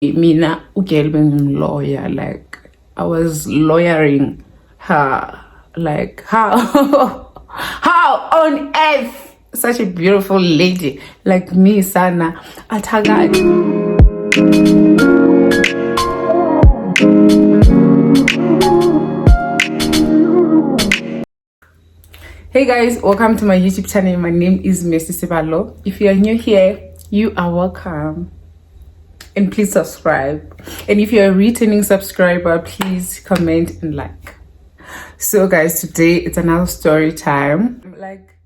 Mina ugel lawyer, like I was lawyering her, like how how on earth such a beautiful lady like me sana atagaji. Hey guys, welcome to my YouTube channel. My name is Messi Sebalo. If you are new here, you are welcome. And please subscribe. And if you're a returning subscriber, please comment and like. So guys, today it's another story time. Like,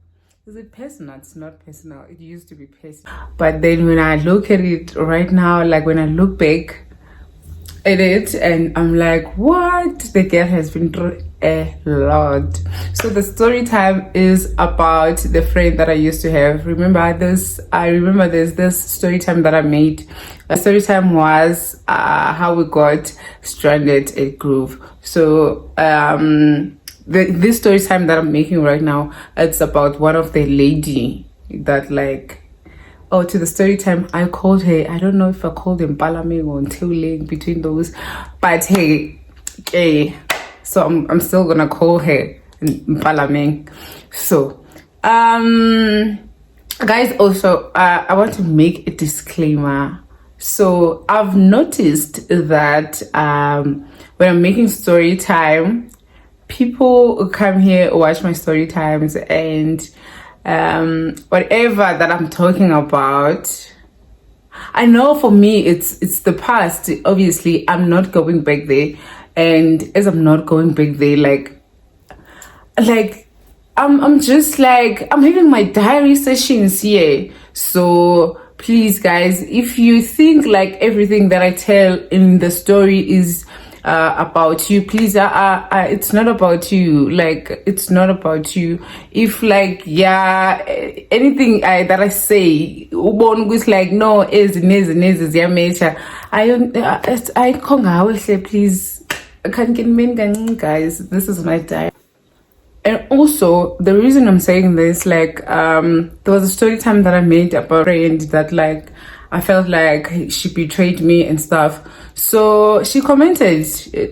is it personal? It's not personal. It used to be personal. But then when I look at it right now, like when I look back at it, and I'm like, what? The girl has been through a lot. So the story time is about the friend that I used to have. Remember this? I remember there's this story time that I made. The story time was how we got stranded at Groove. So this story time that I'm making right now, it's about one of the lady that like. Oh, to the story time, I called her. I don't know if I called him Palaming or Tiuling between those, but hey, okay. So I'm still gonna call her Palaming. So, guys, also I want to make a disclaimer. So I've noticed that when I'm making story time, people come here watch my story times and whatever that I'm talking about, I know for me it's the past. Obviously I'm not going back there, and as I'm not going back there, like I'm just like I'm having my diary sessions here. So please guys, if you think like everything that I tell in the story is about you, please it's not about you. Like it's not about you. If like anything that I say was like no is I can't say please I can't get men guys. This is my diary. And also the reason I'm saying this, like there was a story time that I made about a friend that like I felt like she betrayed me and stuff. So she commented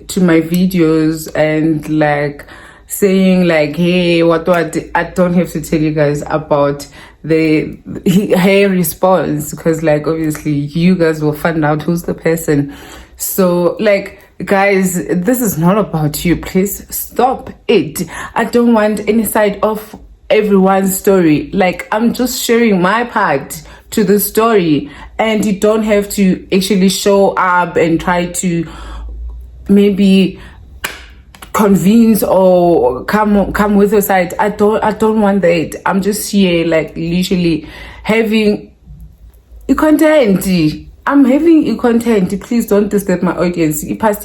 to my videos and like saying like, hey, what do I don't have to tell you guys about her response, because like obviously you guys will find out who's the person. So like guys, this is not about you. Please stop it. I don't want any side of everyone's story. Like I'm just sharing my part to the story, and you don't have to actually show up and try to maybe convince or come with your side. I don't want that. I'm just here like literally having a content. I'm having a content. Please don't disturb my audience. Past,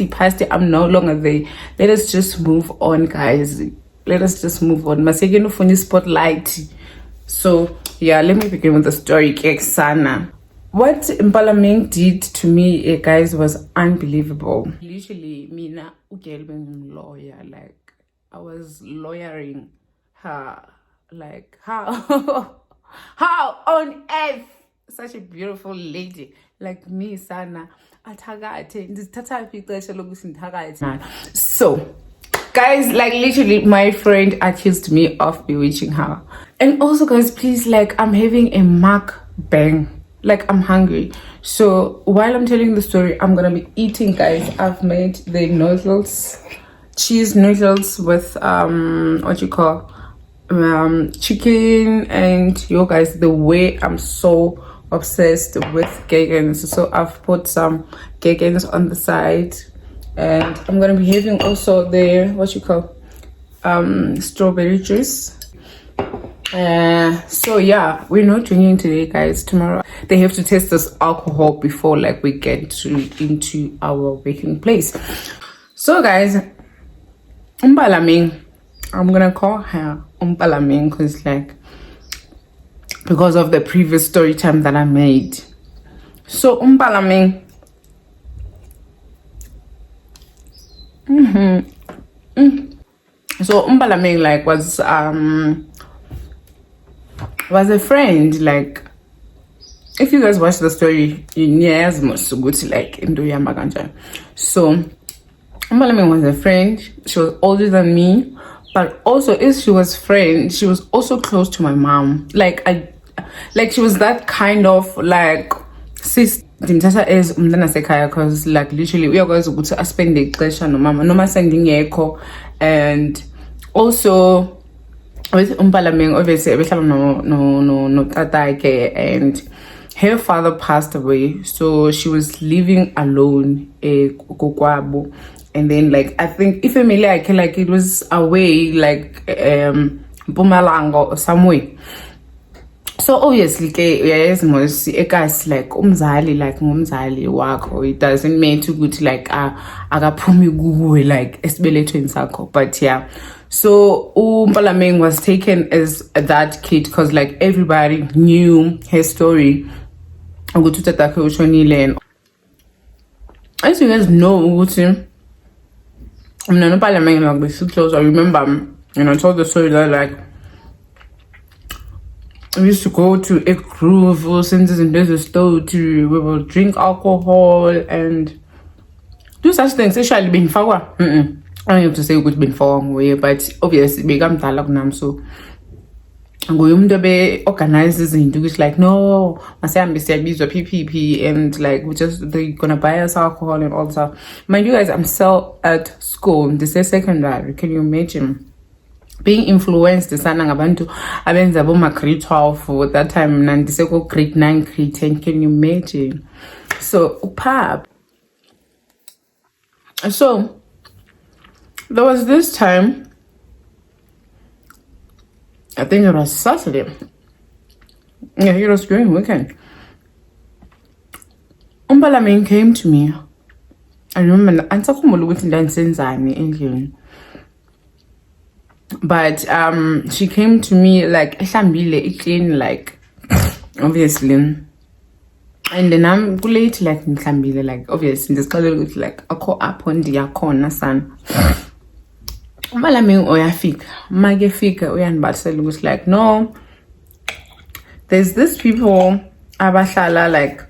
I'm no longer there. Let us just move on, guys. Let us just move on. Masegeno for the spotlight. So yeah, let me begin with the story. Keksana. What Mpalameng did to me, guys, was unbelievable. Literally, Mina ugel lawyer. Like I was lawyering her. Like how how on earth such a beautiful lady like me sana atagate. So guys, like literally my friend accused me of bewitching her. And also guys, please, like I'm having a mukbang, like I'm hungry. So while I'm telling the story, I'm gonna be eating, guys. I've made the noodles, cheese noodles with what you call chicken. And yo guys, the way I'm so obsessed with gherkins, so I've put some gherkins on the side. And I'm gonna be having also the what you call strawberry juice. So yeah, we're not drinking today, guys. Tomorrow they have to test this alcohol before like we get into our working place. So guys, Mpalameng, I'm gonna call her Mpalameng because of the previous story time that I made. So Mpalameng, so Mpalameng like was a friend. Like if you guys watch the story, yes, most good like into Yamaganjan. So Umpalameng was a friend. She was older than me, but also if she was friend, she was also close to my mom. Like she was that kind of like sis. Dimthatha as umntana sekhaya, because like literally uyakwazi ukuthi aspende ixesha nomama noma sengingekho. And also with Umpalameng, obviously ebehlala no tatake, and her father passed away, so she was living alone kokwabo. And then like I think if family like it was away like Mpumalanga or somewhere. So obviously yes, most ekas like umzali like ngumzali wakho, it doesn't mean to good like akaphumi kuwe like esibelethweni sakho. But yeah, so Umpalameng was taken as that kid because like everybody knew her story. As you guys know, I'm not Umpalameng like we're so close. I remember, I told the story that like we used to go to a groove or since there's a store to we will drink alcohol and do such things. Especially being forward. I don't have to say good being forward, but obviously become talak nam so. Organizes into which like no, my son be PPP and like they're gonna buy us alcohol and all that. Mind you guys, I'm still at school. This is secondary. Can you imagine? Being influenced the son ngabantu abenza boma grade 12 for that time nandiseko grade 9 grade 10. Can you imagine? So pap. So there was this time, I think it was Saturday. Yeah, it was during weekend. Umpalameng came to me. I remember ansakhumula ukuthi ndanisenzani endlini. But she came to me like ehlambile clean like obviously, and then I'm late like ngihlambile like obviously ndisixelele ukuthi like akho apho ndiyakhona sana. Umpalameng uyafika makefika uyanibalisela ukuthi like no, there's this people abahlala like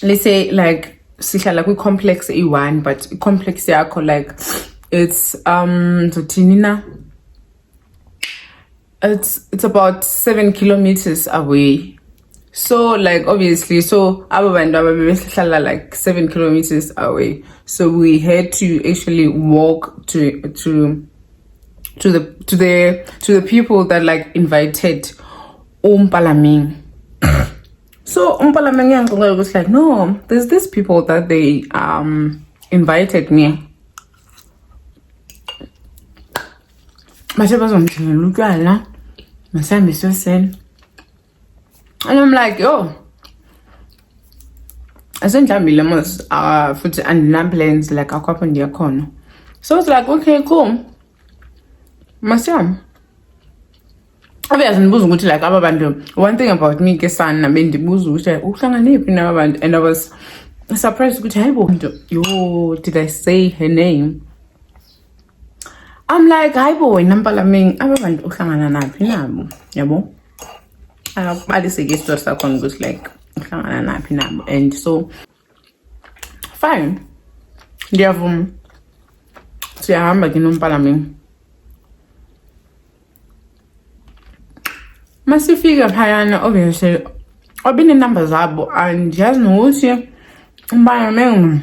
let's say like sihlala kwi complex E1, but complex yakho like it's Zotinina. It's about 7 kilometers away. So like obviously, so our like 7 kilometers away. So we had to actually walk to the people that like invited Umpalameng. So Umpalameng was like, no, there's these people that they invited me. And I'm like, yo, I sent plans like a couple in corner. So it's like, okay, cool. Masam. Obviously, like one thing about me, and I was surprised. Yo, did I say her name? I'm like, hi boy, Umpalameng, abantu uhlangana naphi nabo, yabo? Balise ke story sakho ngokuthi like uhlangana naphi nabo, and so fine. Ndiyavuma. Siyahamba ke noMpalameng. Masifika phayana obviously obine number zabo and yazi nokuthi Umpalameng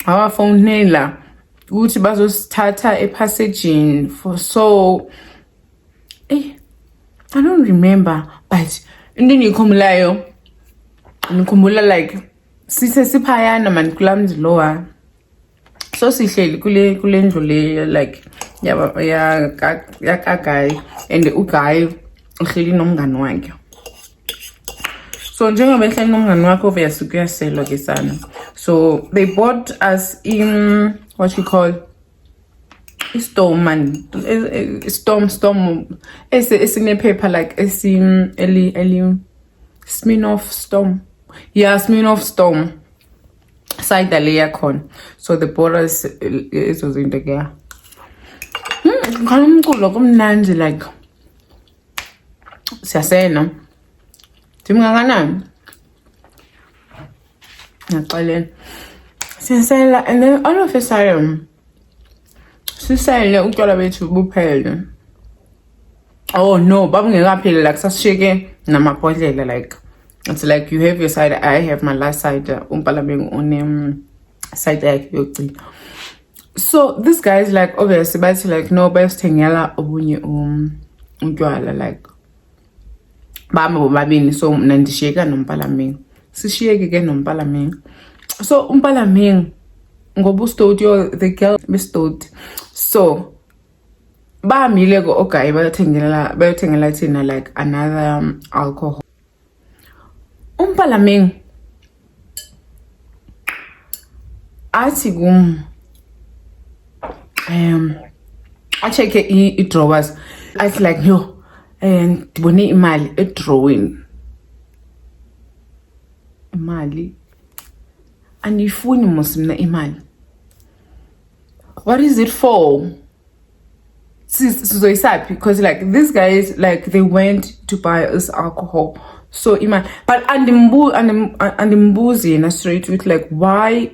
awafonela ukuthi bazosithatha epassaging for so I don't remember, but then ngikhumbula like siphayana man kulamzi lower, so sihleli kule ndlu le like ya guy and uguy uhleli nomngani wakhe. So njengoba ehleli nomngani wakhe obviously kuyaselwa ke sana. So they bought us in what you call storm man, storm it's paper like Smirnoff storm. Yeah, Smirnoff storm side the layer con. So the borders it was in the gear. Like siyasena Dimnganganani. Ngaxoleni. Siyasela, and then all of a sudden sisele utywala bethu buphele. Oh no, babungekapheli like sasishiyeke namabhodlela like it's like you have your side, I have my last side. Umpalameng on side yakhe yokugcina. So this guy is like obviously but like no bayosithengela obunye utywala like bama bobabini so mna ndishiyeka nompalameng. Sishiyeke ke nompalameng. So umpalameng ngoba ustudio the girl bestowed. So bamile go okay bayothengela thina like another alcohol. Umpalameng athi I check it drawers. I was like no and ndibone imali edrawing imali andifuni mos mina imali. What is it for? So it's sad because like these guys like they went to buy us alcohol. So imali but and the mbuzi in a straight with like why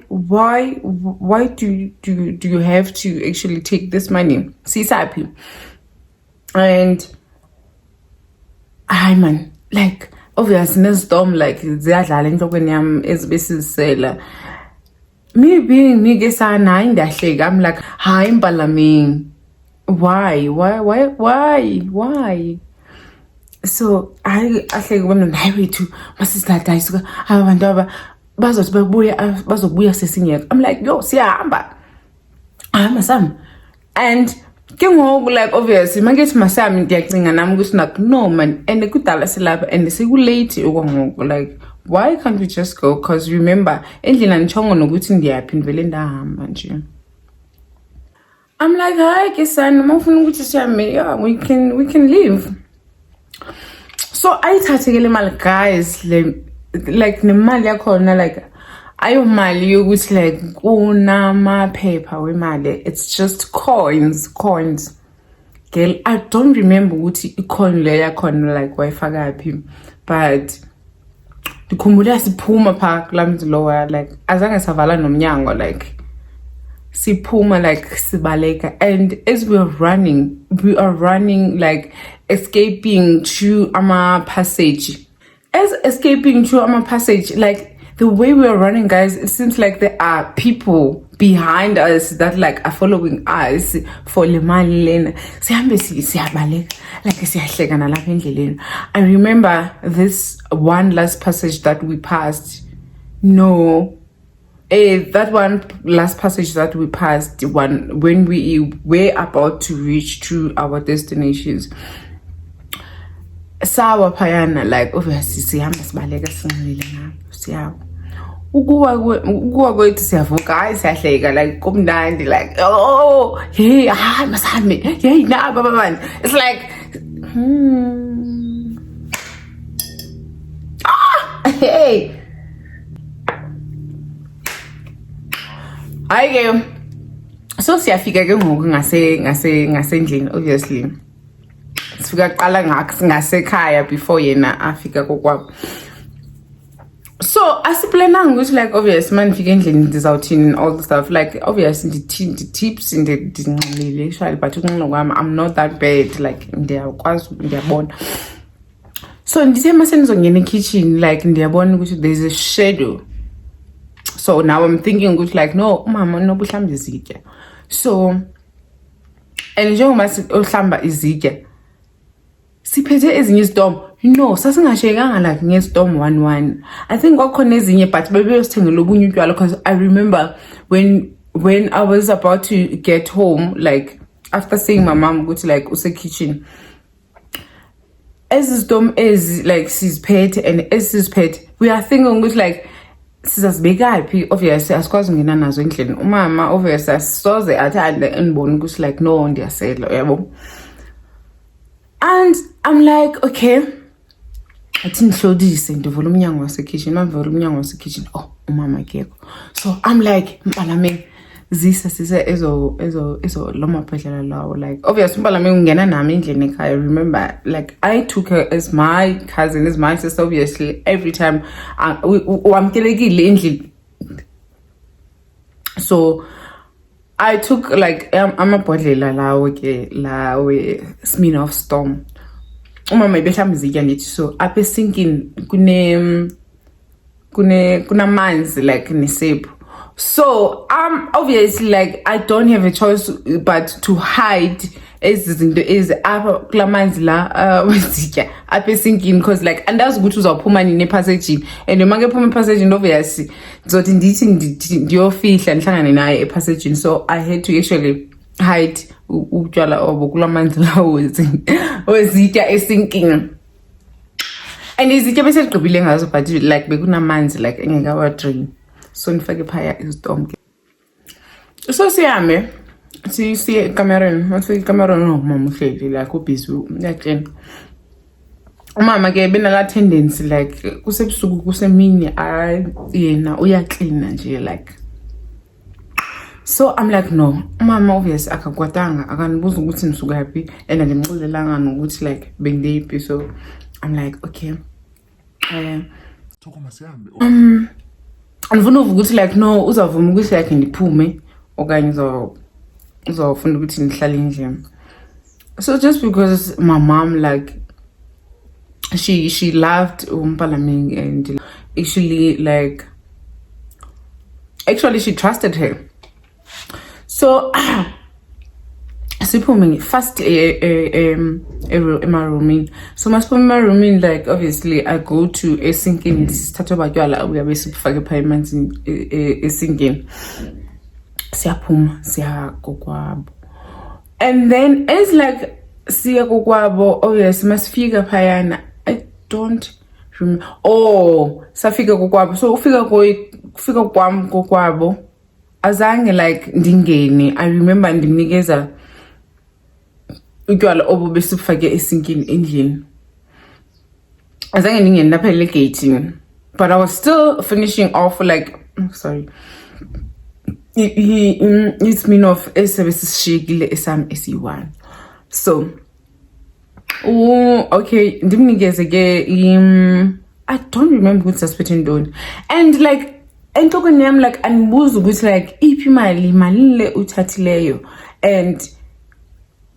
do you have to actually take this money? See happy. And I man like obviously nesdom like ziyadlala enhlokweni yami ezibesizisela. Me being me gesana indahleka I'm like hayi Mpalameng. Why? So I think when I highway to my sister dies abantu aba bazothi bazobuya sesinyeka. I'm like yo siyahamba sam and ke ngoku like obviously mangithi masami ndiyacinga nami ukuthi nak no man and kudala silapha and sekulate okwangoku like why can't we just go because remember endlini andichongo nokuthi ndiyaphi ndivele ndahamba nje. I'm like hayi ke sana mawufuna ukuthi siyame yeah we can leave. So ayithathekele imali guys like nemali yakhona like ayo mali yokuthi like kunamaphepha wemali it's just coins girl. I don't remember ukuthi icoin le yakhona like wayifaka phi but ndikhumbula siphuma pha kulamzi lower like azange savala nomnyango like siphuma like sibaleka and as we are running like escaping through our passage like the way we are running guys it seems like there are people behind us that like are following us for le mali lena sihambe siyabaleka like siyahlekana lapha endleleni. I remember this one last passage that we passed that one last passage that we passed when we were about to reach to our destinations. Sawa phayana like obviously sihamba sibaleka sinqile ngapho siyawo ukuwa kwethu siyavuka hayi siyahleka like kumnandi like oh hey masambe hey na baba it's like hey ayike so siyafika ke ngoku ngasendlini obviously sifika qala ngasekhaya before yena afika kokwabo. So asiplananga ukuthi like obviously manifika endlini ndizawuthini and all the stuff like obviously the tips ndinxilile shali but unxilo kwami I'm not that bad like ndiyakwazi ndiyabona. So ndithe masenzongena ekitchen like ndiyabona ukuthi there's a shadow. So now I'm thinking good like no mama nobuhlamba izitya. So and njengoba sihlamba izitya siphethe ezinye izidomo sasingashekanga like ngezidomo 1 I think kwakhona ezinye but bebeyosithengela obunye utywala because I remember when I was about to get home like after seeing my mom go to like use kitchen as izidomo like siziphethe and as siziphethe we are thinking good like sizazibeka phi obviously asikwazi ngena nazo endlini umama obviously soze athande endibona ukuthi like no ndiyasela yabo. And I'm like okay athi ndihlodise ndivula umnyango wasekitchen mavula umnyango wasekitchen umama akekho. So I'm like Mpalameng zisa ezo loma phedlela lawo. Like obviously umpalami ungena nami endlini ekhaya. Remember, like I took her as my cousin, as my sister. Obviously every time wamkelekile endlini. So I took like amabhodlela lawe Smirnoff Storm. Umama ibehamba izitya ngithi so apha esinkini kunamanzi like nesephu. So obviously like I don't have a choice but to hide ezizinto apha kulamanzi la wezitya apha esinkini, because like andazi ukuthi uzawuphuma nini epassagini, and uma ngephuma epassagini obviously ndizothi ndithi ndiyofihla ndihlangane naye epassagini. So I had to actually hide utywala obo kulamanzi la wezitya esinkini. And izitya bese ligqibile ngazo, but like bekunamanzi like engekawa drain. So ndifake phaya istorm. So siyame siye ekamereni, masifike ekamereni umama uhleli like ubusy uyaclean. Umama ke benala tendency like kusebusuku kusemini yena uyaclean nje like. So I'm like no, umama obviously akakwatanga akanibuza ukuthi nisuka happy and ngimxolelanga nokuthi like bengiphi. So I'm like okay, andifuna ukuthi like no uzavuma ukuthi like ndiphume okanye uzofuna ukuthi ndihlale endlini. So just because my mom like she loved umpalaming and actually she trusted her. So siphume first in my room. So my room like obviously I go to a sinking sithatha abatywala uyabe sifake payments in sinking. Siyaphuma siyakokwabo, and then it's like siyakokwabo obviously masifika phayana I don't remember. Oh safika kokwabo, so ufika kwam kokwabo azange like ndingene. I remember ndimnikeza utywala obo besifake esinkini endlini, azange ndingene lapha gating, but I was still finishing off like sorry it's mean of esebesishikile esam esi1. So okay ndimnikeze ke I don't remember ukuthi sasiphethe ntoni, and like enhlokweni yami like andibuza ukuthi like iphi imali le uthathileyo and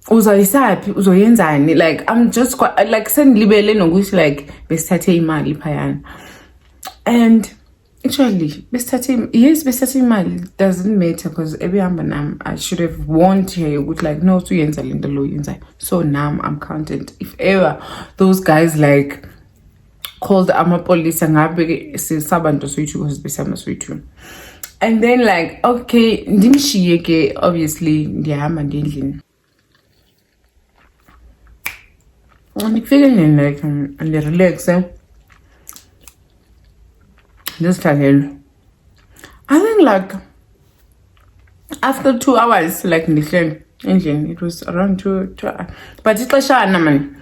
uzoyisaphi uzoyenzani. Like I'm just quite, like sendilibele nokuthi like besithathe imali phayana, and actually besithathe imali doesn't matter because ebihamba nami I should have warned her ukuthi like no uyenza lento lo yenza. So now I'm counted. If ever those guys like called amapolisa ngabe sisabantu soyithu because besama soyithu, and then like okay ndimshiye ke obviously ndiyahamba ndendlini. Ndifike nje like relax just hlalele. I think like after 2 hours like ndihleli endlini, it was around 2 but ixeshana man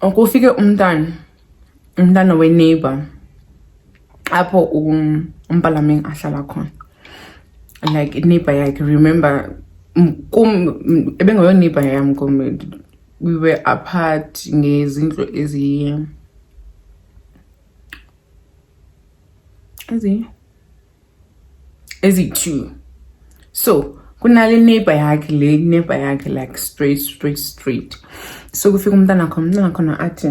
ukufike umntana we-neighbor apho umpalaming ahlala khona, like neighbor yakhe. Remember ebengayo neighbor yami we were apart ngezindlu ezi-2. So kunale neighbor yakhe like straight. So kufika umntana khona athi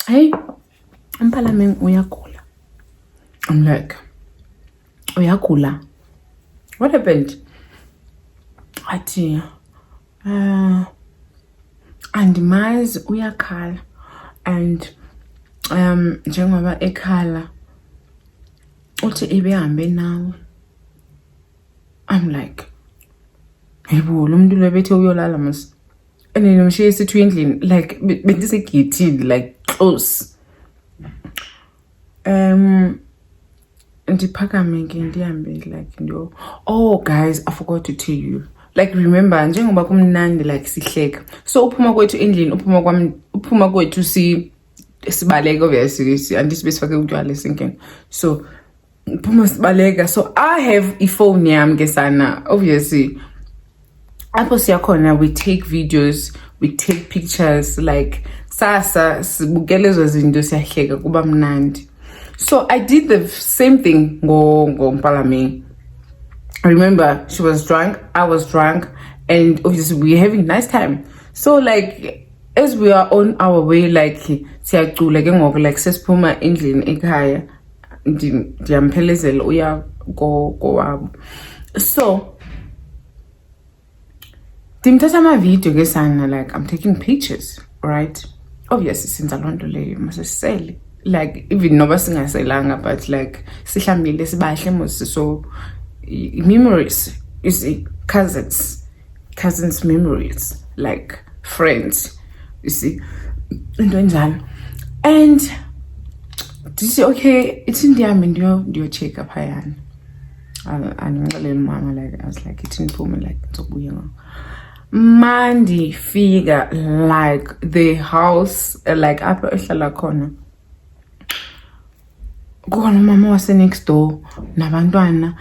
hey umpalaming uyagula. I'm like uyagula, what happened? Athi andimazi uyakhala, and njengoba ekhala uthi ebehambe nawe. I'm like yebo lo muntu lo bethe uyolala mas, and nomshiye sithu endlini like bentisegithini like close. Ndiphakame ke ndihambe like ndio. Oh guys, I forgot to tell you, like remember njengoba kumnandi like sihleka, so uphuma kwethu endlini uphuma kwethu sibaleka obviously andisibesifake utywala esinkini. So So I have a phone yam gesana, obviously. Apho siyakhona, we take videos, we take pictures, like sasa sibukele lezo zinto siyahleka kuba mnandi. So I did the same thing go Mpalameng. Remember, she was drunk, I was drunk, and obviously we were having a nice time. So like as we are on our way, like siyacula ke ngoku, like sesiphuma endlini ekhaya ndiyamphelekezela uya kowabo. So ndimthatha ama-video ke sana, like I'm taking pictures, right? Obviously since loo nto leyo masisele, like even noba singaselanga, but like sihlambile sibahle mos, so memories, you see, cousins memories, like friends, you see, into enjalo. And do you see, okay, it's in there, ndiyo check up phayana. Andinixelele mama, like I was like ithini phume, like ndizobuya mandi figure, like the house, like apha ehlala khona khona mama wase next door nabantwana.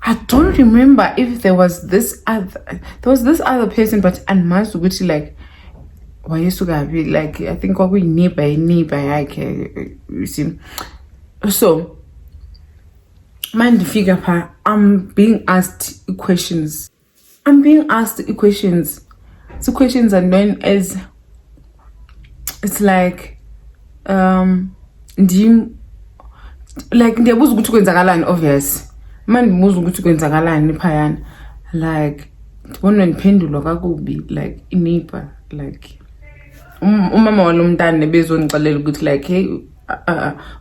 I don't remember if there was this other person, but andimazi ukuthi like wayesuka phi, like I think kwakuyineighbor yakhe, you see. So mandi figure pha, I'm being asked questions. So questions are known as, it's like like ndiyabuza ukuthi kwenzakalani, obvious manje ndibuza ukuthi kwenzakalani phayana, like ndibona ndiphendulwa kakubi, like ineighbor, like umama walo mntana bezongixelela ukuthi like hey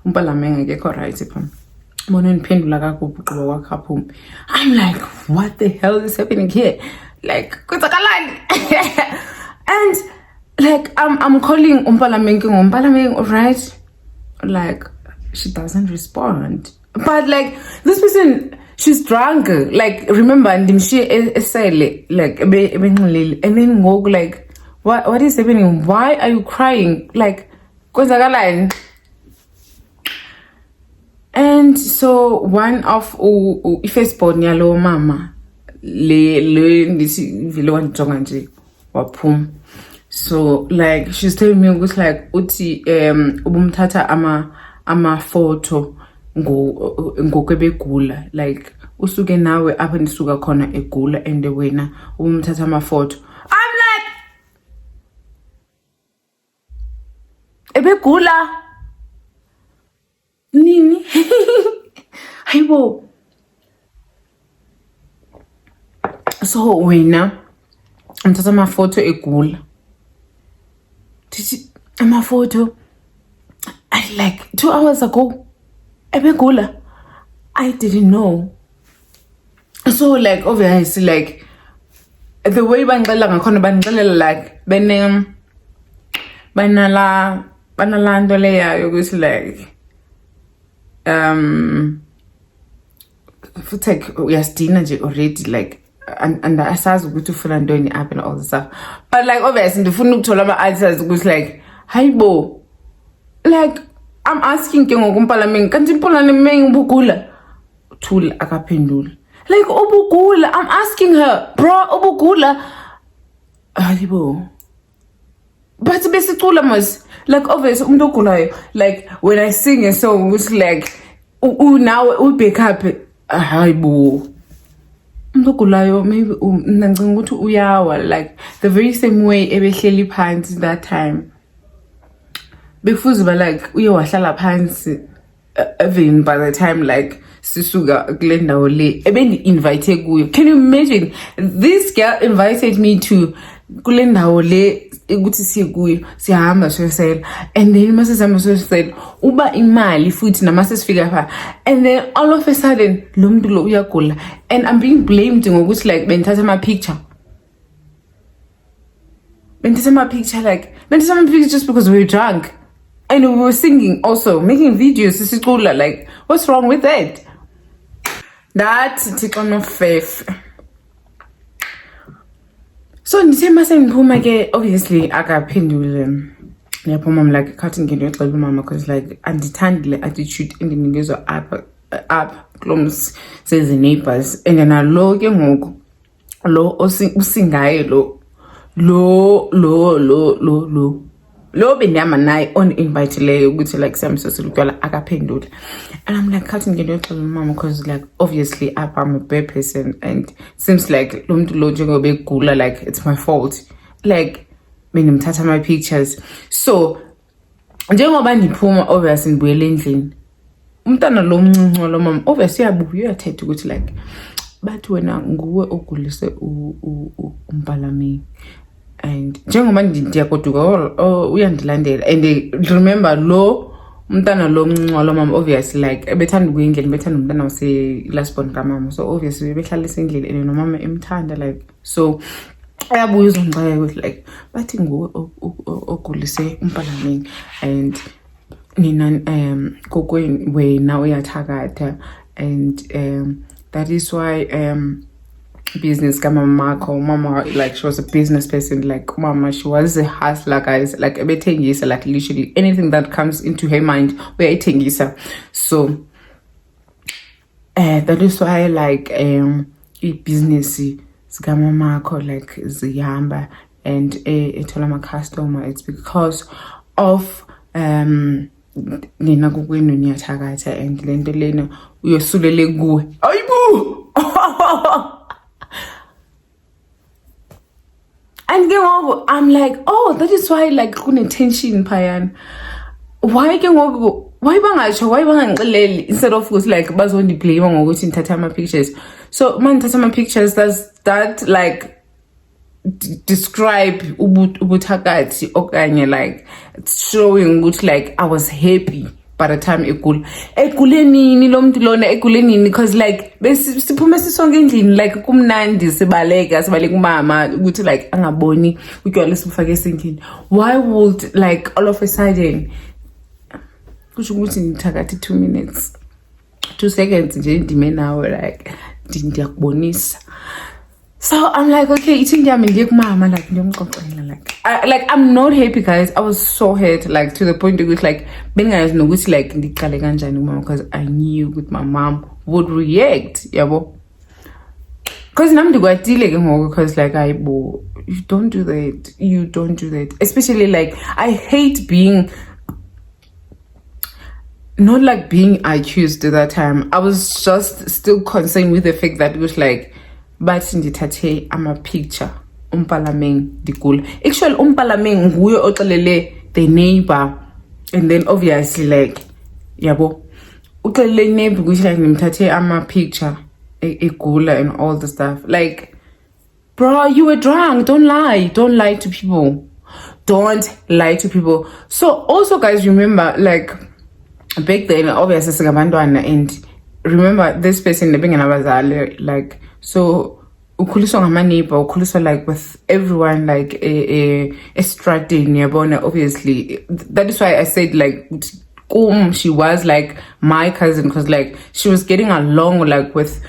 uMpalameng akekho right pha, bona ndiphendula kakubi ugqiba kwakhe aphuma. I'm like, what the hell is happening here, like kwenzakalani? And like I'm calling Umpalameng, right? Like she doesn't respond. But like this person, she's drunk. Like remember, ndimshiye esele, like ebenxilile, and then go like, what is happening? Why are you crying? Like kwenzakalani? And so one of ifirstborn yalo mama le ndisi vile wanjonga nje waphuma. So like she's telling me ukuthi like uthi ubumthatha ama photo ngokwebegula, like usuke nawe apha nisuka khona egula and wena ubumthatha ama photo. I'm like, ebegula nini? Hayibo. So wena umthatha ama photo egula. Ama photo, I like 2 hours ago ebegula, I didn't know. So like obviously like the way bangixelela ngakhona bangixelela like banala nto leya yokuthi like futhi like uyasidina nje already, like and asazi ukuthi ufuna ntoni up and all this stuff. But like obviously ndifuna ukuthola ama-answers ukuthi like hayibo, like I'm asking ke ngokuMpalameng, kanti uMpalameng ubugula? Thula akaphendula. Like ubugula, I'm asking her, bro, ubugula? Hayibo. But besicula mos, like obviously umuntu ogulayo, like when I sing a song which like now back up, hayibo. Umuntu ogulayo maybe nancinga ukuthi uyawa, like the very same way ebehleli phansi that time. Bekufuze ba like uye wahlala phansi, even by the time like sisuka kule ndawo le ebendi-invite kuyo. Can you imagine, this girl invited me to kule ndawo le ukuthi siye kuyo, siyahamba siyosela, and then masesihamba siyosela uba imali futhi namasesifika pha, and then all of a sudden lo muntu lo uyagula, and I'm being blamed ngokuthi like bendithatha ama-picture just because we were drunk. And we were singing also, making videos, sisicula, like, what's wrong with that? That's Tikon of faith. So, ndithe mase ndiphuma ke, obviously, akaphendule. Ndiyaphuma, I'm like, cutting into your mama, because like, andithandi le attitude endinikezwa up clones says the neighbors and then alo ke ngoku lo usingaye lo bendihamba naye on-invitileyo ukuthi like siyamsosela utywala akaphendula. And I'm like, khathi ngento yoxela umama because like obviously I'm a bad person and seems like lo muntu lo njengoba egula like it's my fault, like bendimthatha ama-pictures. So njengoba ndiphuma obviously ndibuyele endlini, umntana lo mncinci lo mama obviously uyabuya uyathetha ukuthi like bathi wena nguwe ogulise uMpalameni. And njengoba ndiyagoduka uyandilandela and remember lo umntana lo mncinci lo mama obviously like ebethanda ukuya endlini, bethanda umntana last born kamama, so obviously behlala esendlini and nomama emthanda like. So ayabuya uzongixaya ukuthi like bathi nguwe ogulise uMpalameni and nina kokwenu wena uyathakatha and that is why business mama like she was a business person, like mama she was a hustler guys, like ebethengisa like literally anything that comes into her mind uyayithengisa. So that is why like business zikamamakho like zihamba and ethola ama-customer. It's because of nina kokwenu niyathakatha and lento lena uyosulele kuwe. Ayibu and I'm like, oh, that is why like kune tension phayana. Why bangasho, why bangangixeleli instead of ukuthi like bazondiblame ngokuthi ngithatha ama-pictures. So man ngithatha ama-pictures, does that like describe ubuthakathi okanye like showing ukuthi like I was happy by the time egule nini lo muntu lona egule nini? Because like siphume sisonke endlini like kumnandi sibaleka umama ukuthi like angaboni utywala sibufake esendlini. Why would like all of a sudden kusho ukuthi ngithakathi 2 minutes 2 seconds nje ndime nawe like ndiyakubonisa. So I'm like, okay, it's in mama like I'm not happy guys. I was so hurt like to the point of like being guys no good like because I knew with my mom would react, yabo. Because because like you don't do that. Especially like I hate being not like being accused at that time. I was just still concerned with the fact that it was like but ndithathe ama-picture uMpalameni digula. Actually uMpalameni nguye oxelele the neighbor and then obviously like yabo uxelele neighbor ukuthi like ngimthathe ama-picture egula and all the stuff. Like bro, you were drunk. Don't lie to people. So also guys, remember like back then obviously singabantwana and remember this person nebengena like so ukhuliswa ngama-neighbor, ukhuliswa like with everyone like estradini yabona. Obviously that is why I said like she was like my cousin because like she was getting along like with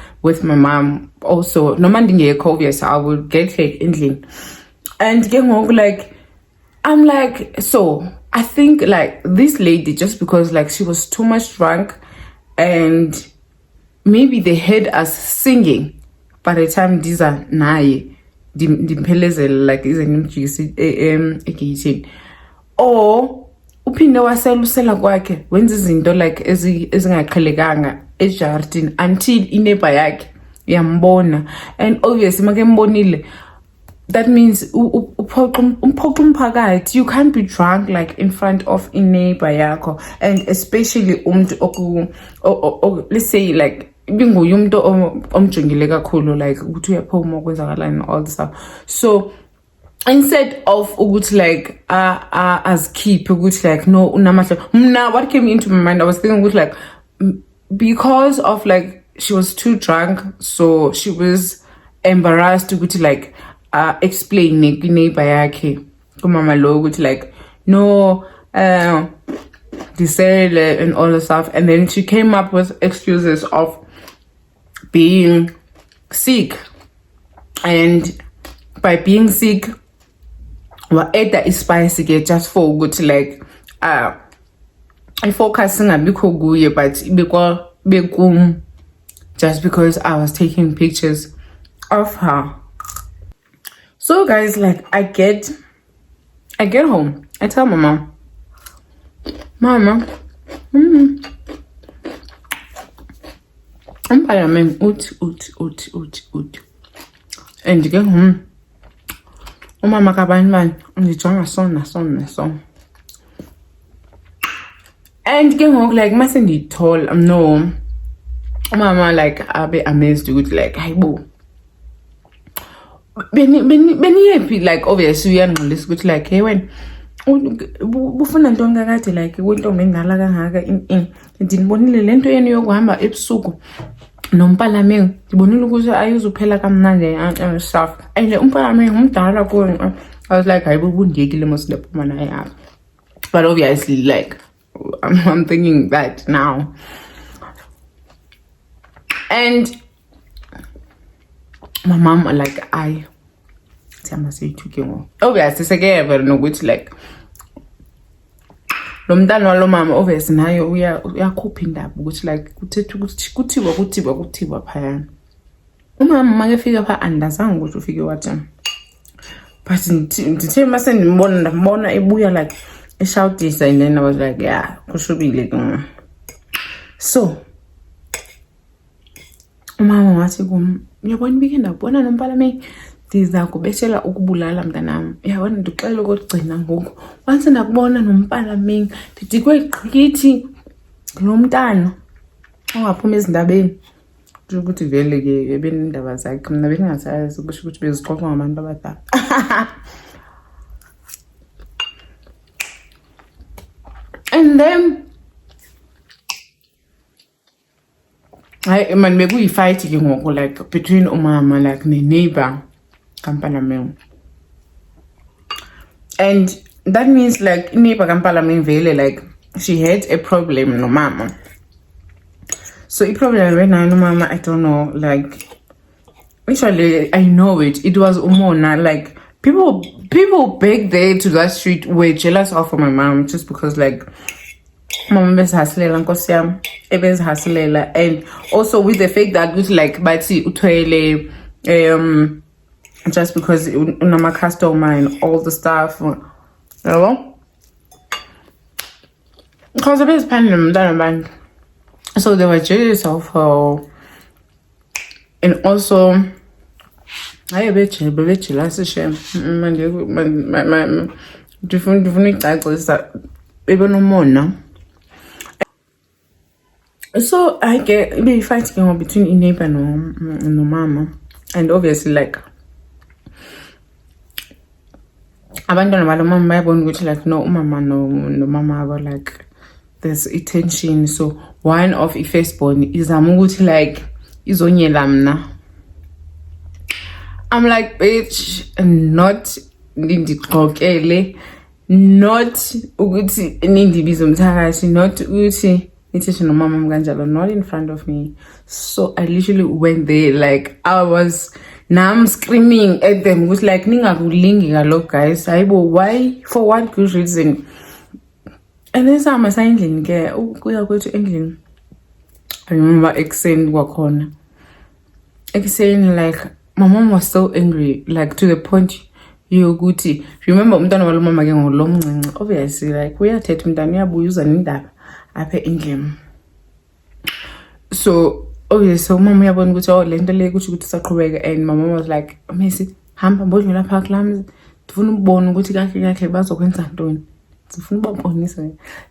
my mom also. No man dingekho obviously I would get her endlini and like I'm like, so I think like this lady, just because like she was too much drunk and maybe they heard us singing by the time these are naye dimphelezela like izenimjikisi egeyithini, or uphinde waselusela kwakhe wenza izinto like ezingaqhelekanga ejardini until ineighbor yakhe yambona. And obviously makembonile, that means umphoxa umphakathi. You can't be drunk like in front of a neighbor yakho, and especially let's say like ibinguye umuntu omjongile kakhulu like ukuthi uyaphuma kwenzakalani all the stuff. So instead of ukuthi like as keep ukuthi like no unamahla mna, what came into my mind, I was thinking ukuthi like because of like she was too drunk, so she was embarrassed ukuthi like explain neighbor yakhe kumama lo ukuthi like no disele and all the stuff. And then she came up with excuses of being sick, and by being sick wa eda ispice ke just for good like I focus ngabikho kuye but ibekwa bekum just because I was taking pictures of her. So guys, like I get home, I tell my mama, I'm ut. And get home. Mama kaban undijonga so. And get home like mustn't tall. No. Mama like abe amazed with like hi bo. Beni happy like obviously uyanqilisa ukuthi like hey when ufuna into ngakade like into mengala kangaka ndinibonile lento yenu yokuhamba ebusuku nompalame ngibonile ukuthi ayuzuphela kamnandi stuff and umpalame ngumdala kuwe. I was like hayibo bundiyekile mos lephuma naye apha, but obviously like I'm thinking that now. And my mom like I say to obviously sekeva nokuthi like lo mntana walo mama obviously nayo uyakhupha indaba ukuthi like kuthetha ukuthi kuthiwa phayana. Umama makefika pha andazange ukuthi ufike wathi, but ndithe mase ndambona ebuya like eshoutisa, and then I was like yeah kushubile. So umama wathi kum, uyabona weekend abona nompalame ndiza kubethela ukubulala mntanami. Yabona ndixela ukugcina ngoku once ndakubona nompalame ndithi kweqhikithi lo mntana ongaphuma ezindabeni ukuthi vele ke ebenindaba zakhe mina bengingasazi ukuthi bezixoxa ngabantu abadala. And then I man bekuyi fight ke ngoku like between umama like ne neighbor kampalameng, and that means like neighbor kampalameng vele like she had a problem no mama. So the problem right now no mama, I don't know, like actually I know it was umona, like people back there to that street were jealous of my mom just because like mama besihasilela nkosi yami ebezihasilela, and also with the fact that with like bathi uthwele just because unama customer and all the stuff, you know, because of his pandemic, so they were jealous of her. And also I bet you last shame different cycles that even no more now. So I get be fighting between neighbor and no mama, and obviously like abandon my mama bayabona ukuthi like no mama no mama but like there's a tension. So one of the firstborn is ukuthi like izonyela mna. I'm like bitch, not ndindixokele, not ukuthi nindibiza umthakathi, not ukuthi no mama mkanjalo, not in front of me. So I literally went there like I was I'm screaming at them with like ningakulingi galok guys. Why? For what good reason? And then some ending ke ukuya kwethu endlini. I remember exen wakhona. Exen like my mom was so angry, like to the point yokuthi remember umntwana walo mama ke ngolomncinci, obviously like uyathetha umntwana uyabuya uza nendaba apha endlini. So obviously so mama uyabona ukuthi oh lento le ukuthi saqhubeka, and my mom was like Messi hamba mbodlela lapha klams ndifuna ukubona ukuthi kahle bazokwenza ntoni, ndifuna ukubonisa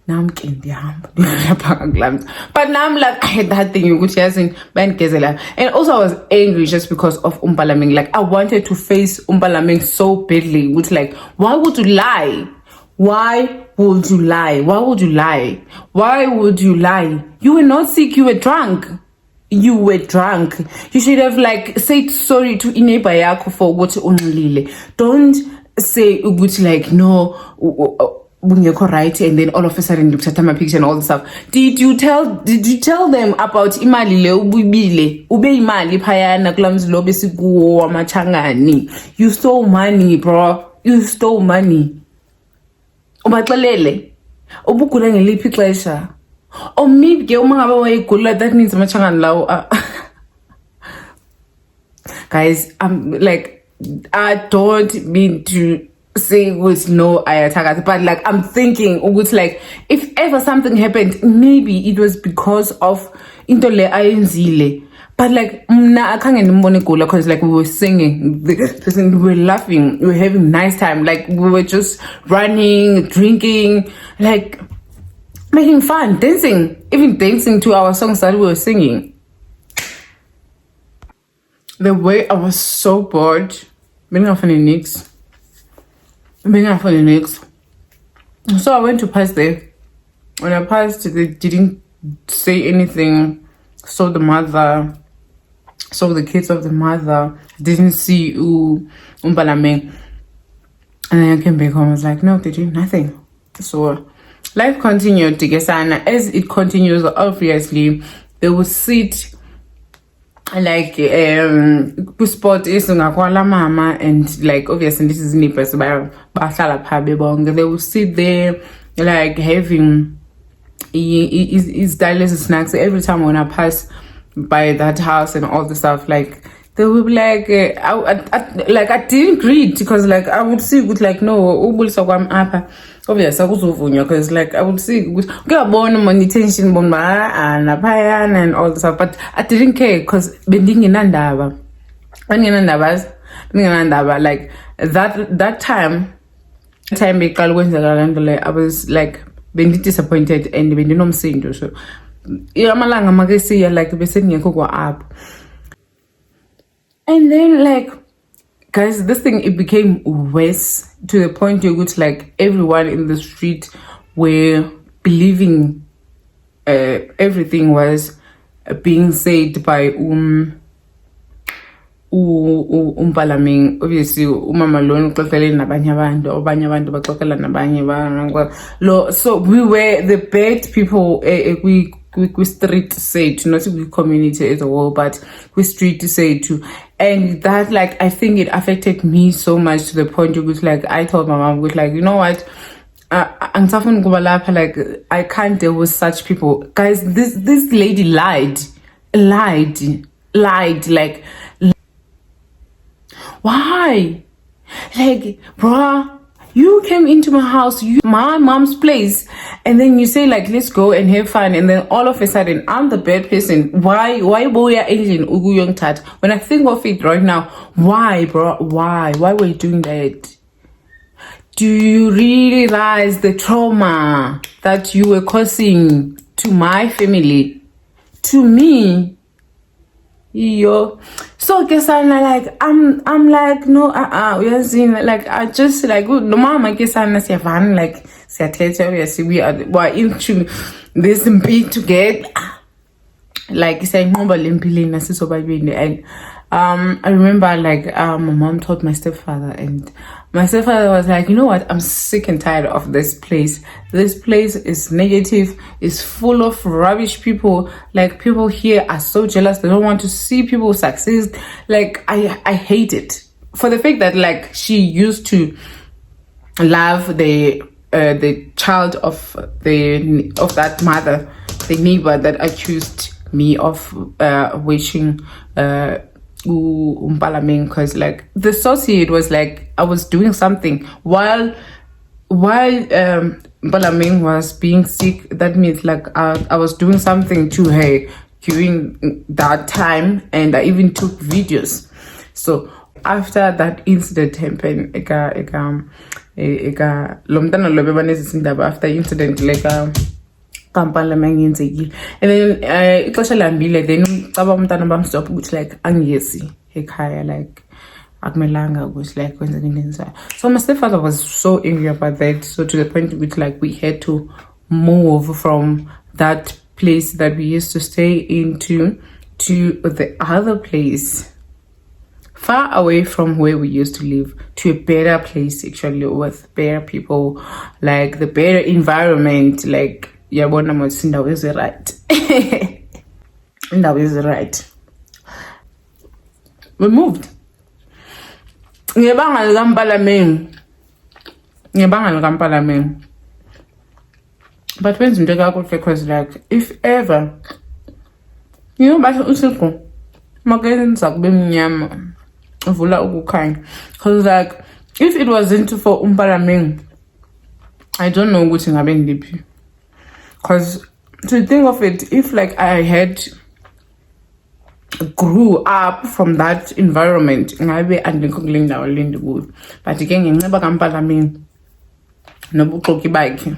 nami ke ndihamba lapha klams. But now I'm like I had that thing ukuthi yazi bayangezela, and also I was angry just because of Umpalameng. Like I wanted to face Umpalameng so badly with like why would you lie? Why would you lie? Why would you lie? Why would you lie? You were not sick, you were drunk. You were drunk. You should have like said sorry to neighbor yakho for what unxilile. Don't say ukuthi like no bungekho right, and then all of a sudden you take my picture and all the stuff. Did you tell them about imali le ubuyibile ube imali phayana kulamzilo besikuwo wamachangani? You stole money, bro. You stole money. Ubaxelele ubugula ngeliphi ixesha? Or maybe ke uma ngabe wayigula, that means amachangani lawo guys, I'm like, I don't mean to say with no ayathakathi, but like I'm thinking with like if ever something happened, maybe it was because of into le ayenzile. But like I can't get because like we were singing, we were laughing, we were having nice time, like we were just running, drinking, like making fun, dancing, even dancing to our songs that we were singing. The way I was so bored, being off on the next. So I went to pass there. When I passed, they didn't say anything. Saw the kids of the mother. Didn't see Umbalameng. And then I came back home. I was like, no, they did nothing. So life continued to Gesana. As it continues, obviously, they will sit like spot is mama, and like obviously this is nippers they will sit there like having his dialysis snacks every time when I pass by that house and all the stuff. Like they will be like I didn't greet because like I would see with like no obviously because like I would see with money tension and all the stuff, but I didn't care because like that time I was like being disappointed and being nomsindo. So yamalanga magesi like besengekho up. And then like guys, this thing, it became worse to the point where it's like everyone in the street were believing everything was being said by Umpalaming. Obviously umama lona uxoxele nabanye abantu, abanye abantu baxoxela nabanye abantu. So we were the bad people we street say to, not we community as a whole, but we street say to. And that like I think it affected me so much to the point where like I told my mom, like, you know what, I'm suffering like I can't deal with such people. Guys, this lady lied like why? Like, bruh, you came into my house, my mom's place, and then you say like, let's go and have fun, and then all of a sudden I'm the bad person. Why boya engine ugu young tat? When I think of it right now, why, bro? Why were you doing that? Do you realize the trauma that you were causing to my family, to me? Yo, so guess I'm like like no we are seeing like I just like no mama guess I'm like we're into this big together, like saying and I remember like my mom told my stepfather, and my stepfather was like, you know what, I'm sick and tired of this place. This place is negative, it's full of rubbish people. Like people here are so jealous, they don't want to see people succeed. Like I hate it for the fact that like she used to love the child of that mother, the neighbor that accused me of wishing because like the associate was like I was doing something while Balaming was being sick. That means like I was doing something to her during that time, and I even took videos. So after that incident happened, after incident like kampala mangenzekile, and then ixesha lambile then ucaba umntana bam stop ukuthi like angiyesi ekhaya, like akumelanga ukuthi like kwenzeke into. So my stepfather was so angry about that, so to the point which like we had to move from that place that we used to stay into to the other place far away from where we used to live, to a better place actually, with better people, like the better environment. Like yabona mos indawo is right. Indawo is right. We moved. Ngebanga likampalameng. But when into kakuhle, because like if ever, you know, but uSipho makenza kube mnyama, vula ukukhanya. Because like, if it wasn't for Umpalameng, I don't know which ngabe ngiliphi. Because to think of it, if like I had grew up from that environment, ngabe andikho kule ndawo le ndikuyo. But ke ngenxeba kaMpalameng nobuxoki bakhe,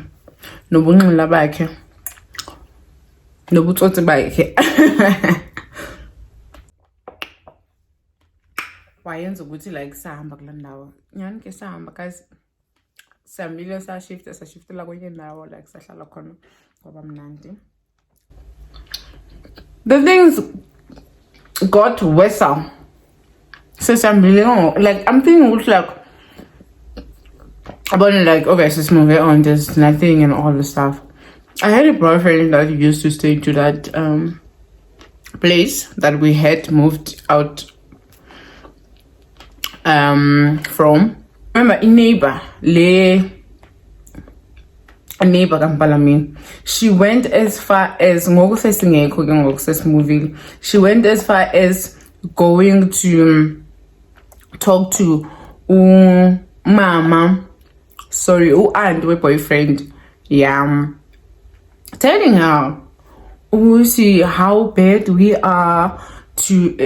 nobunxila bakhe, nobutsotsi bakhe. Wayenza ukuthi like sahamba kula ndawo. Nyani ke sahamba guys. Samile sashiftela kwenye ndawo like sahlala khona kwaba mnandi. The things got worse. Like I'm thinking like about it, like okay, so moving on, there's nothing and all the stuff. I had a boyfriend that used to stay to that place that we had moved out from. Remember a neighbor Kampalameng, she went as far as she went as far as going to talk to mama, sorry, and my boyfriend, yeah, telling her see how bad we are to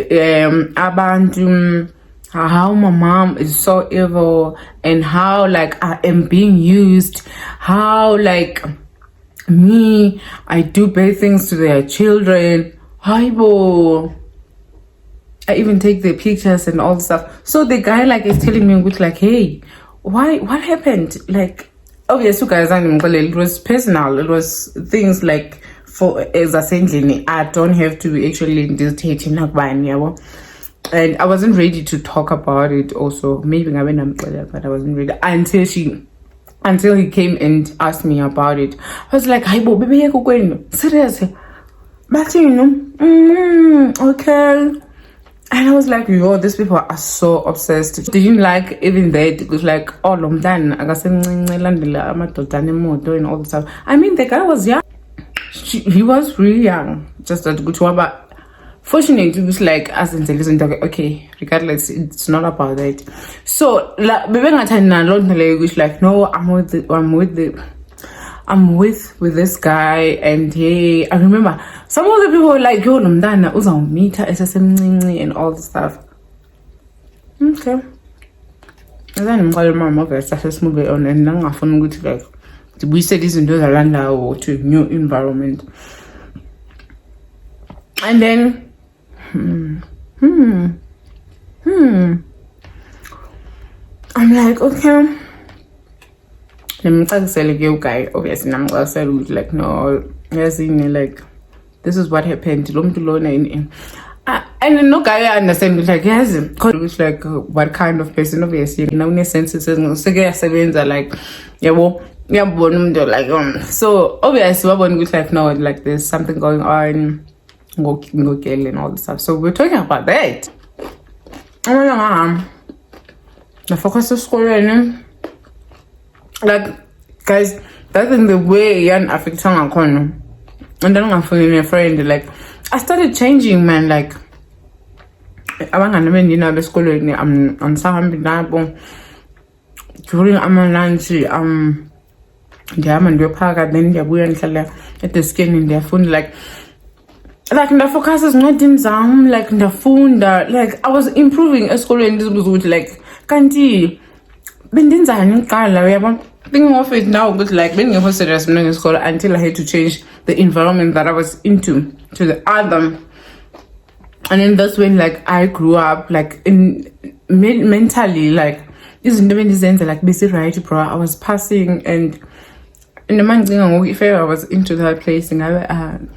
abantu, how my mom is so evil, and how like I am being used, how like me, I do bad things to their children. Hibo, I even take their pictures and all the stuff. So the guy like is telling me with like, hey, why, what happened? Like, obviously guys, it was personal. It was things like for as a sending, I don't have to actually dictate in and I wasn't ready to talk about it also. Maybe I went but I wasn't ready until he came and asked me about it. I was like, hi, baby, seriously? But you know, okay. And I was like, yo, these people are so obsessed. They didn't like even that. It was like, all of them. And all the stuff. I mean, the guy was young. He was really young. Just that good one, but fortunately, it was like, as in the okay, regardless, it's not about that. So, like, no, I'm with this guy, and hey, I remember some of the people were like, yo, Namdana, uza meet her and all the stuff. Okay. And then I'm calling my mother, let's move on, and then I found good like we said this into the land or to a new environment. And then I'm like, okay. Let me tell you guy, obviously I'm gonna say like no, yes, like this is what happened. And no guy understand like yes, it's like what kind of person obviously no senses are like yeah well yeah like so obviously one was like no like there's something going on, go kill and all this stuff. So we're talking about that. The focus is school. Like guys, that's in the way young affecting my corner. And then I'm feeling a friend. Like I started changing, man. Like I'm on school. I'm on Sahambi during lunch. They haven't do park then they're wearing at the skin in their phone. Like the focus is not in some like the phone that like I was improving at school and this was with like kanti. Thinking of it now, but like being a serious in school until I had to change the environment that I was into to the other, and then that's when like I grew up like in mentally like isn't even the like busy right, bro. I was passing and in the man if I was into that place and I'm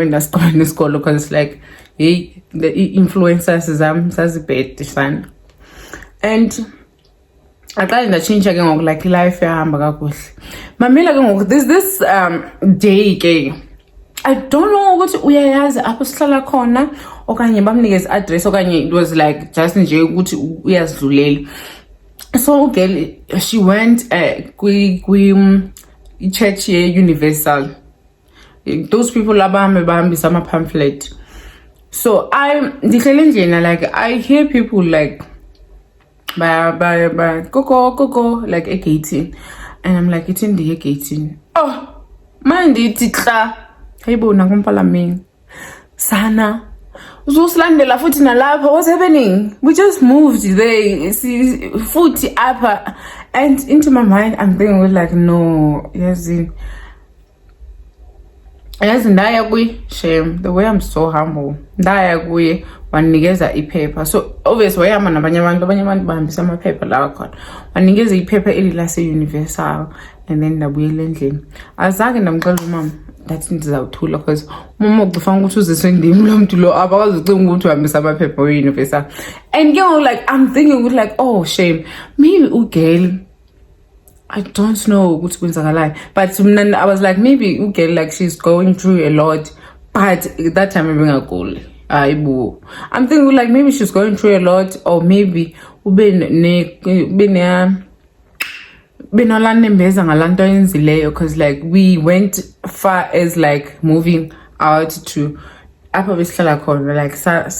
in the school because like hey the influencers is bad fun. And I got in the change again like life this day game. I don't know what we has apostle corner or can you bamnigas address or it was like just in jail which we as Zulel. So girl she went church universal. Those people are bambi some pamphlet. So like I hear people like by go like a and I'm like it's in the 18. Oh mind it hey bona kumpala ming sana uzosilandela futhi nalapha. What's happening? We just moved there futhi apha. And into my mind I'm thinking like no yazi ndaya kuye shame the way I'm so humble ndaya kuye wanikeza iphepha. So obviously wayama nabanye abantu bahambisa amaphepha lawa khona wanikeza iphepha elilase universal and then ndabuyela endlini. Azange ndamxela umama ndathi ndizawuthula because umama ucifanga ukuthi uziswe ndim lo muntu lo abakwazi ucinga ukuthi uhambisa amaphepha we-universal. And you know like I'm thinking like oh shame maybe ugirl I don't know what's going on, but I was like, maybe okay, like she's going through a lot, but that time I'm being a goal. I'm thinking like maybe she's going through a lot, or maybe because like we went far as like moving out to upper like sa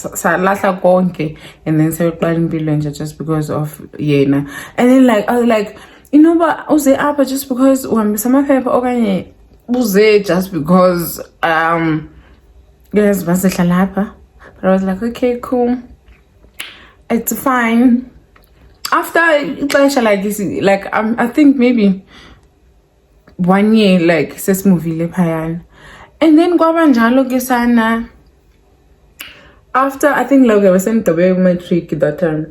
and then just because of Yena. And then like I was like, you know, but uze apha just because uhambisa amaphepha okanye uze just because guys basehla lapha. But I was like okay cool, it's fine. After ixesha like this, like I think maybe 1 year like sesimuvile phayana, and then kwaba njalo ke sana after I think like I was in the matric that time.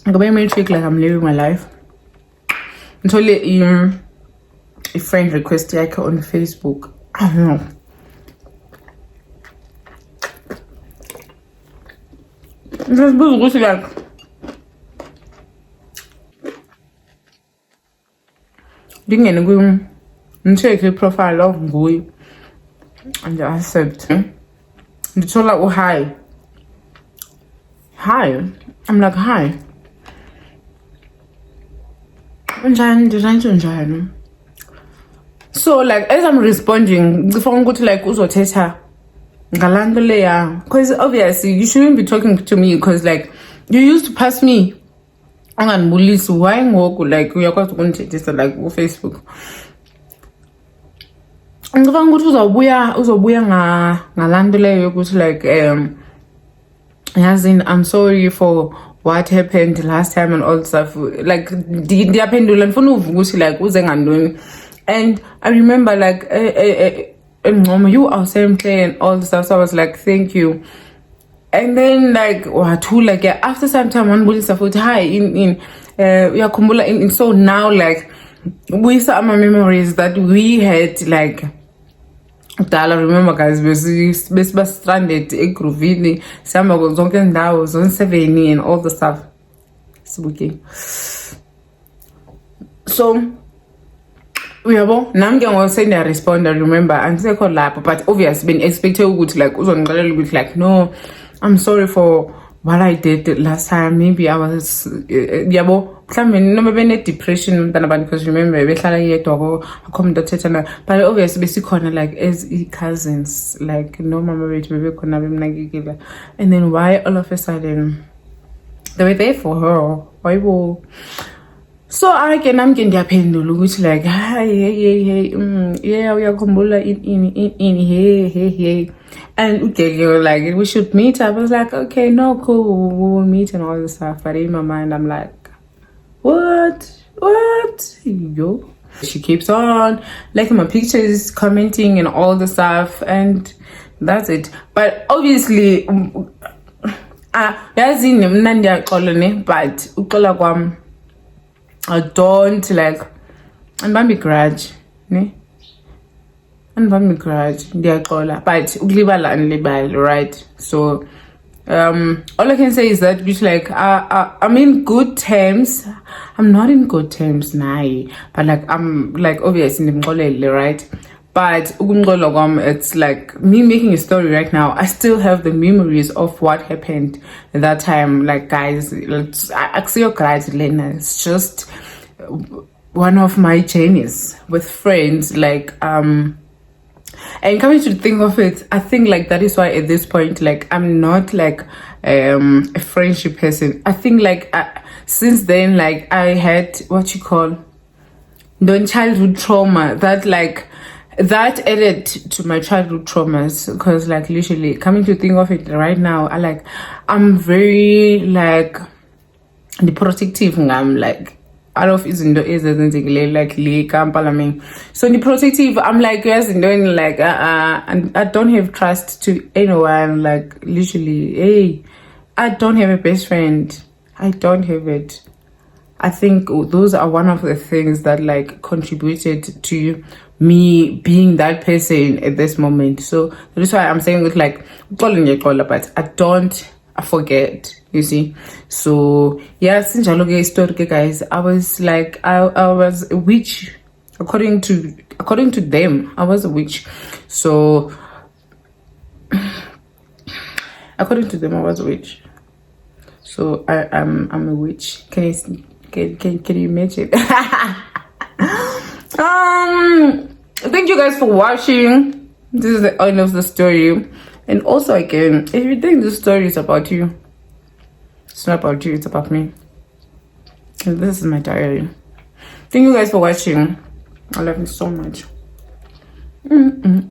I got matric like I'm living my life until a friend requested like on Facebook. I don't know. Just like didn't go and check the profile of boy and I accept. The told like oh hi. I'm like hi. So like as I'm responding, the phone go to like uzothetha ngalanto leya, because obviously you shouldn't be talking to me because like you used to pass me and bullies why ngoku like uyakwazi ukunithethisa like on Facebook. Ngicabanga ukuthi uzobuya ngalanto leyo ukuthi like yazini I'm sorry for what happened last time and all stuff like ndiyaphendula ndifuna uvuka ukuthi like uze ngantoni. And I remember like you are saying and all the stuff, so I was like thank you. And then like like yeah, after some time wanibulisa futhi hi in uyakhumbula in so now like we saw my memories that we had like I remember guys besiba stranded eGrovini sihamba zonke indawo zone 7 and all the stuff sibuke. So uyabo nami ke ngosend I respond I remember angisekho lapho, but obviously been expected ukuthi like uzongixelela ukuthi like no I'm sorry for what I did last time. Maybe I was yabo mhlambe noma bene depression mntana abantu because remember behlala yedwa ko akho umuntu othethana, but obviously besikhona like as cousins like no mama bethu bebekhona bemnakekela. And then why all of a sudden they were there for her wayibo. So again nami ke ndiyaphendula ukuthi like hey yeah uyakhumbula in hey and okay like we should meet up. I was like okay no cool we will meet and all this stuff, but in my mind I'm like what yo. She keeps on liking my pictures, commenting and all the stuff, and that's it. But obviously yazini mna ndiyaxola ne, but uxola kwam I don't like andibambi grudge ne andibambi grudge ndiyaxola, but ukulibala andilibali, right? So all I can say is that which like I'm in good terms. I'm not in good terms naye, but like I'm like obviously ndimxolele, right? But ukunxola kwam, it's like me making a story right now. I still have the memories of what happened at that time. Like guys, it's just one of my journeys with friends. Like And coming to think of it, I think like that is why at this point, like I'm not like a friendship person. I think like since then, like I had what you call childhood trauma that like that added to my childhood traumas, because like literally coming to think of it right now, I'm very like the protective. I'm like out of izinto ezenzekile like le kampalameng, so the protective, I'm like yes and doing like and I don't have trust to anyone, like literally. Hey, I don't have a best friend. I don't have it. I think those are one of the things that like contributed to me being that person at this moment. So that's why I'm saying with like, but I don't forget, you see. So yeah, since I look at story, guys, I was like, I was a witch. According to them, I was a witch. So according to them, I was a witch. So I'm a witch. Can you imagine? Thank you guys for watching. This is the end of the story. And also again, if you think this story is about you, it's not about you, it's about me. And this is my diary. Thank you guys for watching. I love you so much.